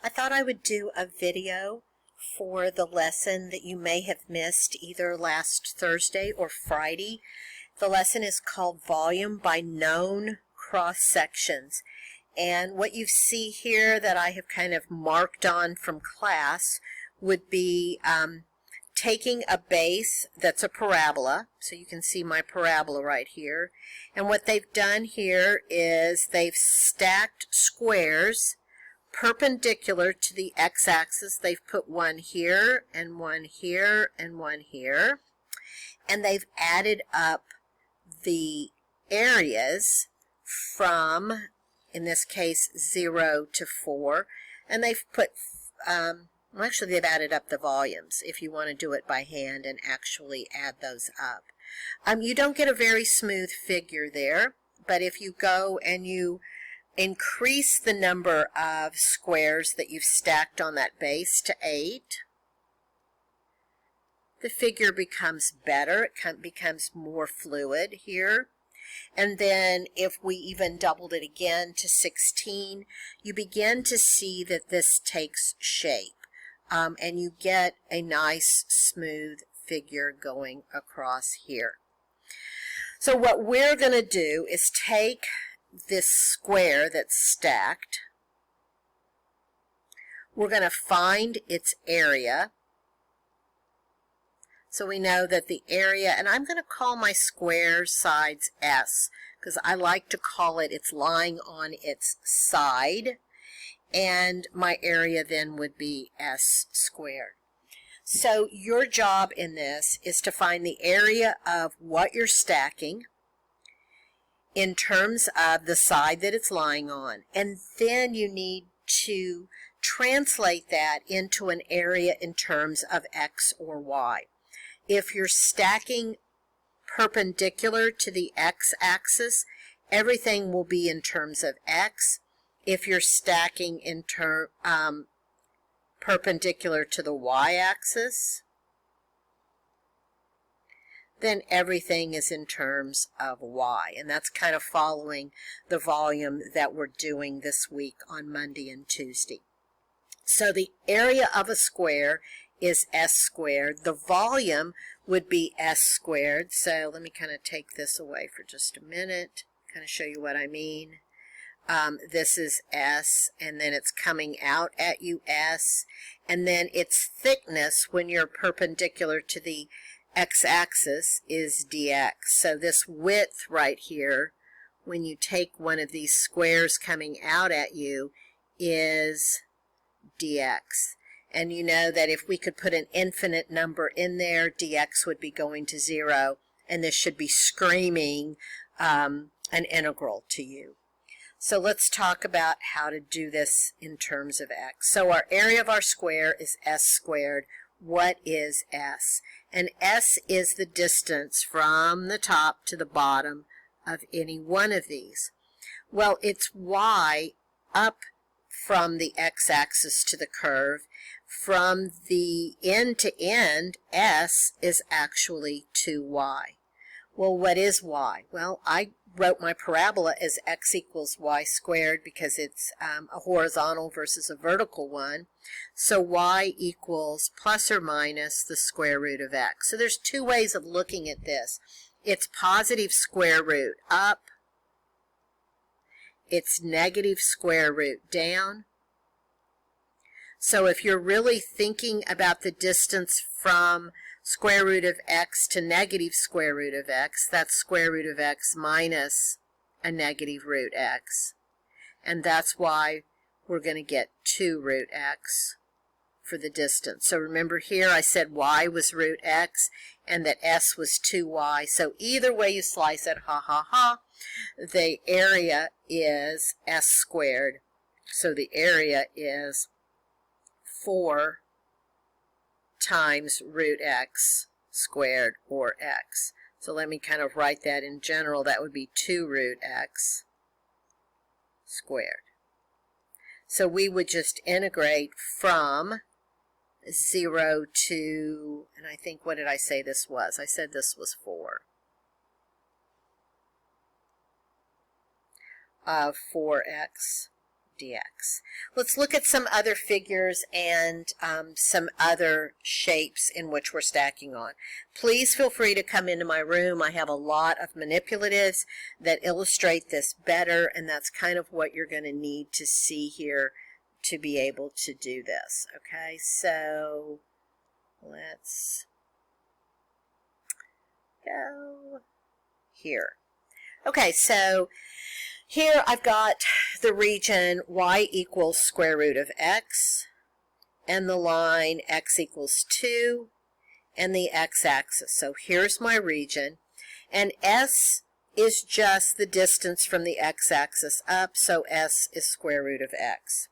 I thought I would do a video for the lesson that you may have missed either last Thursday or Friday. The lesson is called Volume by Known Cross Sections. And what you see here that I have kind of marked on from class would be taking a base that's a parabola. So you can see my parabola right here. And what they've done here is they've stacked squares perpendicular to the x-axis. They've put one here and one here and one here. And they've added up the areas from, in this case, 0 to 4. And they've put, well, actually they've added up the volumes if you want to do it by hand and actually add those up. You don't get a very smooth figure there, but if you go and you increase the number of squares that you've stacked on that base to 8, the figure becomes better. It becomes more fluid here. And then if we even doubled it again to 16, you begin to see that this takes shape. And you get a nice smooth figure going across here. So what we're going to do is take this square that's stacked. We're going to find its area. So we know that the area, and I'm going to call my square sides S, because I like to call it, it's lying on its side, and my area then would be S squared. So your job in this is to find the area of what you're stacking in terms of the side that it's lying on, and then you need to translate that into an area in terms of X or Y. If you're stacking perpendicular to the x-axis, everything will be in terms of x. If you're stacking in perpendicular to the y-axis, then everything is in terms of y. And that's kind of following the volume that we're doing this week on Monday and Tuesday. So the area of a square is S squared. The volume would be S squared. So let me kind of take this away for just a minute, kind of show you what I mean. This is S, and then it's coming out at you S, and then its thickness when you're perpendicular to the x-axis is dx. So this width right here, when you take one of these squares coming out at you, is dx. And you know that if we could put an infinite number in there, dx would be going to 0, and this should be screaming an integral to you. So let's talk about how to do this in terms of x. So our area of our square is S squared. What is S? And S is the distance from the top to the bottom of any one of these. Well, it's y up from the x-axis to the curve. From the end to end, S is actually 2y. Well, what is y? Well, I wrote my parabola as x equals y squared because it's a horizontal versus a vertical one. So y equals plus or minus the square root of x. So there's two ways of looking at this. It's positive square root up. It's negative square root down. So if you're really thinking about the distance from square root of x to negative square root of x, that's square root of x minus a negative root x. And that's why we're going to get 2 root x for the distance. So remember here I said y was root x and that s was 2y. So either way you slice it, ha ha ha, the area is s squared. So the area is 4 times root x squared, or x. So let me kind of write that in general. That would be 2 root x squared. So we would just integrate from 0 to, and I think, what did I say this was? I said this was 4. Of 4x dx. Let's look at some other figures and some other shapes in which we're stacking on. Please feel free to come into my room. I have a lot of manipulatives that illustrate this better, and that's kind of what you're going to need to see here to be able to do this. Okay, so let's go here. Okay, so here I've got the region y equals square root of x, and the line x equals 2, and the x-axis. So here's my region, and s is just the distance from the x-axis up, so s is square root of x.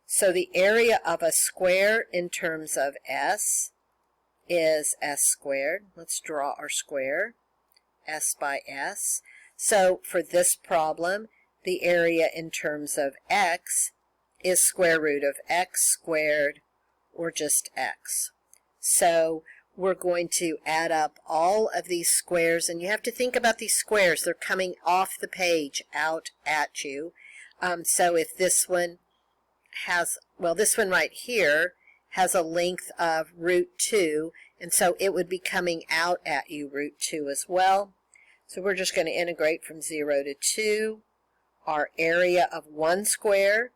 So the area of a square in terms of s is s squared. Let's draw our square, s by s. So for this problem, the area in terms of x is square root of x squared, or just x. So we're going to add up all of these squares, and you have to think about these squares. They're coming off the page out at you. So if this one has, well, this one right here has a length of root 2, and so it would be coming out at you root 2 as well. So we're just going to integrate from 0 to 2, our area of 1 square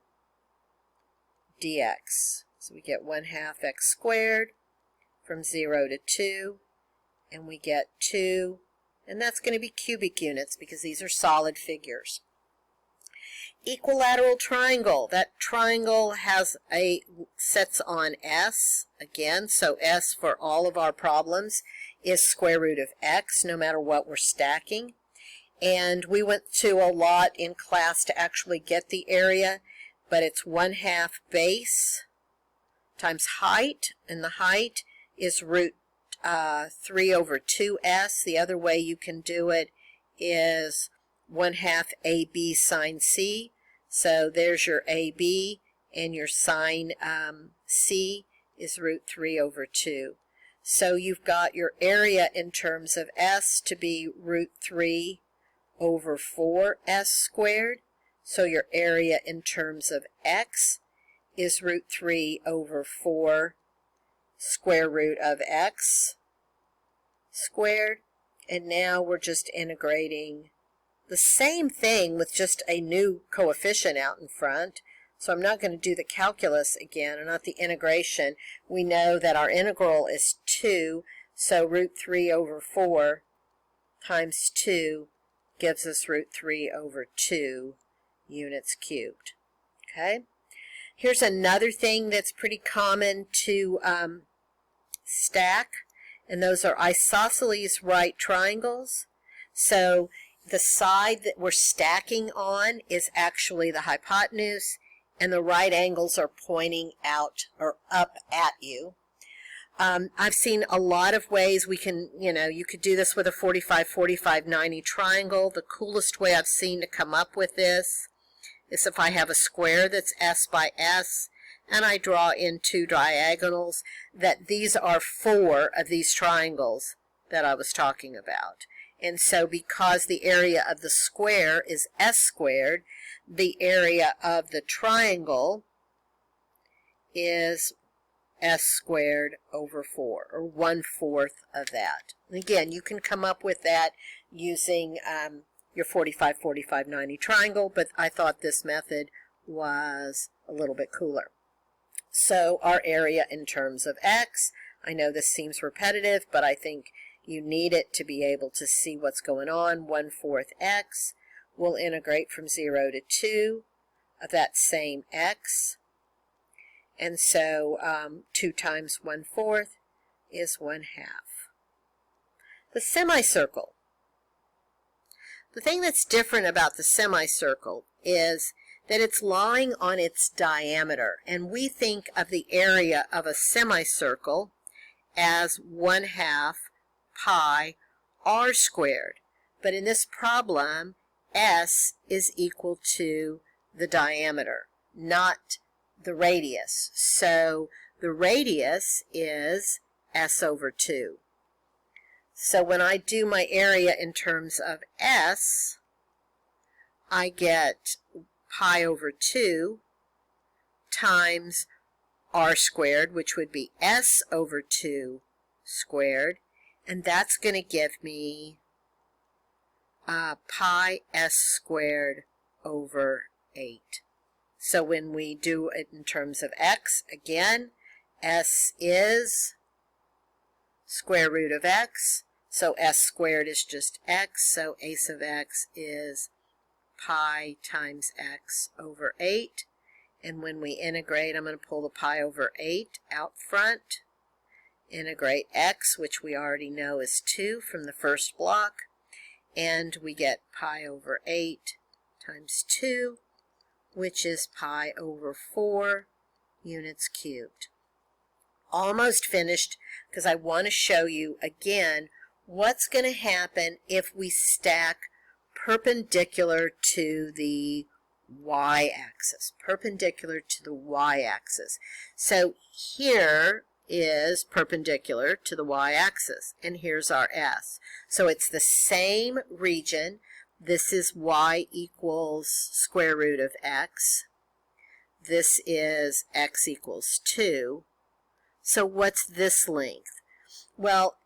dx. So we get 1/2 x squared from 0 to 2, and we get 2, and that's going to be cubic units because these are solid figures. Equilateral triangle. That triangle has sets on s again, so s for all of our problems is square root of x no matter what we're stacking. And we went to a lot in class to actually get the area, but it's 1/2 base times height, and the height is root 3 over 2s. The other way you can do it is 1/2 AB sine C. So there's your AB, and your sine C is root 3 over 2. So you've got your area in terms of S to be root 3 over 4s squared. So your area in terms of X is root 3 over 4 square root of X squared. And now we're just integrating the same thing with just a new coefficient out in front. So I'm not going to do the calculus again, or not the integration. We know that our integral is 2, so root 3 over 4 times 2 gives us root 3 over 2 units cubed. Okay? Here's another thing that's pretty common to stack, and those are isosceles right triangles. So the side that we're stacking on is actually the hypotenuse, and the right angles are pointing out or up at you. I've seen a lot of ways we can, you could do this with a 45-45-90 triangle. The coolest way I've seen to come up with this is if I have a square that's s by s, and I draw in 2 diagonals, that these are 4 of these triangles that I was talking about. And so because the area of the square is s squared, the area of the triangle is s squared over 4, or 1/4 of that. And again, you can come up with that using your 45-45-90 triangle, but I thought this method was a little bit cooler. So our area in terms of x, I know this seems repetitive, but I think you need it to be able to see what's going on. 1/4 x. We'll integrate from 0 to 2 of that same x. And so 2 times 1/4 is 1/2. The semicircle. The thing that's different about the semicircle is that it's lying on its diameter. And we think of the area of a semicircle as 1/2 pi r squared. But in this problem, s is equal to the diameter, not the radius. So the radius is s over 2. So when I do my area in terms of s, I get pi over 2 times r squared, which would be s over 2 squared, and that's going to give me pi s squared over 8. So when we do it in terms of x, again, s is square root of x, so s squared is just x, so a sub x is pi times x over 8. And when we integrate, I'm going to pull the pi over 8 out front. Integrate x, which we already know is 2 from the first block. And we get pi over 8 times 2, which is pi over 4 units cubed. Almost finished, because I want to show you again what's going to happen if we stack perpendicular to the y-axis, perpendicular to the y-axis. So here is perpendicular to the y-axis, and here's our s. So it's the same region. This is y equals square root of x. This is x equals 2. So what's this length? Well,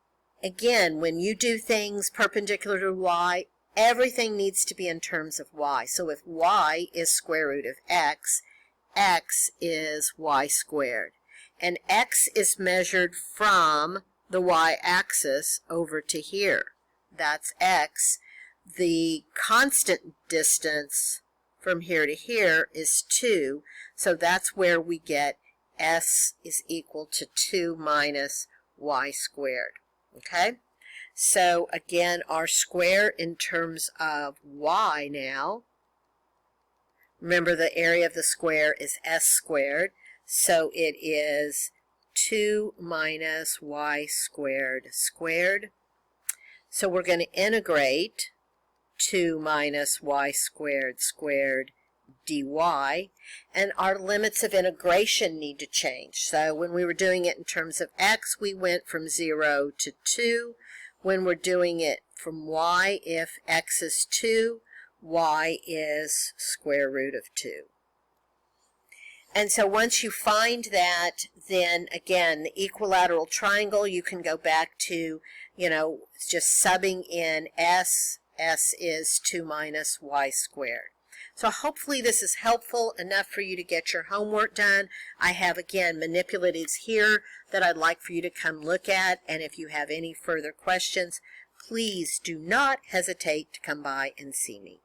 again, when you do things perpendicular to y, everything needs to be in terms of y. So if y is square root of x, x is y squared. And x is measured from the y-axis over to here. That's x. The constant distance from here to here is 2. So that's where we get s is equal to 2 minus y squared. Okay? So again, our square in terms of y now, remember the area of the square is s squared, so it is 2 minus y squared squared. So we're going to integrate 2 minus y squared squared dy, and our limits of integration need to change. So when we were doing it in terms of x, we went from 0 to 2. When we're doing it from y, if x is 2, y is square root of 2. And so once you find that, then again, the equilateral triangle, you can go back to, just subbing in s. S is 2 minus y squared. So hopefully this is helpful enough for you to get your homework done. I have, again, manipulatives here that I'd like for you to come look at. And if you have any further questions, please do not hesitate to come by and see me.